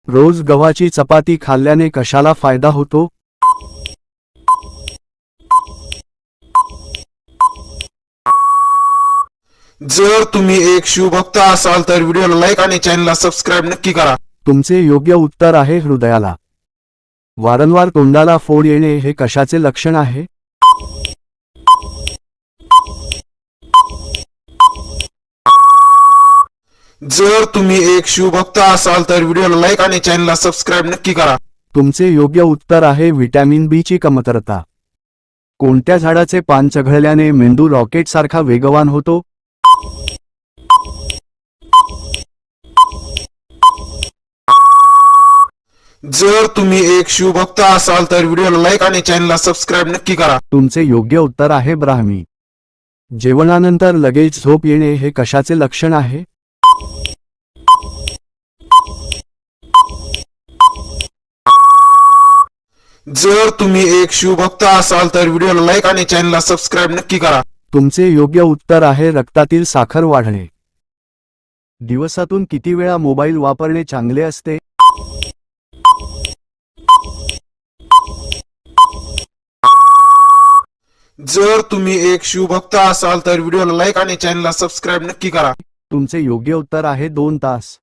रोज गव्हाची चपाती खाल्ल्याने कशाला फायदा होतो? जर तुम्ही एक शिवभक्त असाल तर व्हिडिओला लाईक आणि चॅनलला सबस्क्राईब नक्की करा. तुमचे योग्य उत्तर आहे हृदयाला. वारंवार तोंडाला फोड येणे हे कशाचे लक्षण आहे? जर तुम्ही एक शिवभक्त असाल तर व्हिडिओला लाईक आणि चॅनलला सबस्क्राईब नक्की करा. तुमचे योग्य उत्तर आहे व्हिटॅमिन बी ची कमतरता. कोणत्या झाडाचे पान चघळल्याने मेंदू रॉकेटसारखा वेगवान होतो? जर तुम्ही एक शिवभक्त असाल तर व्हिडिओला लाईक आणि चॅनलला सबस्क्राईब नक्की करा. तुमचे योग्य उत्तर आहे ब्राह्मी. जेवणानंतर लगेच झोप येणे हे कशाचे लक्षण आहे? जर तुम्ही एक शिवभक्त असाल तर व्हिडिओला लाईक आणि चॅनलला सबस्क्राईब नक्की करा. तुमचे योग्य उत्तर आहे रक्तातील साखर वाढणे. दिवसातून किती वेळा मोबाईल वापरणे चांगले असते? जर तुम्ही एक शिवभक्त असाल तर व्हिडिओला लाईक आणि चॅनलला सबस्क्राईब नक्की करा. तुमचे योग्य उत्तर आहे 2 तास.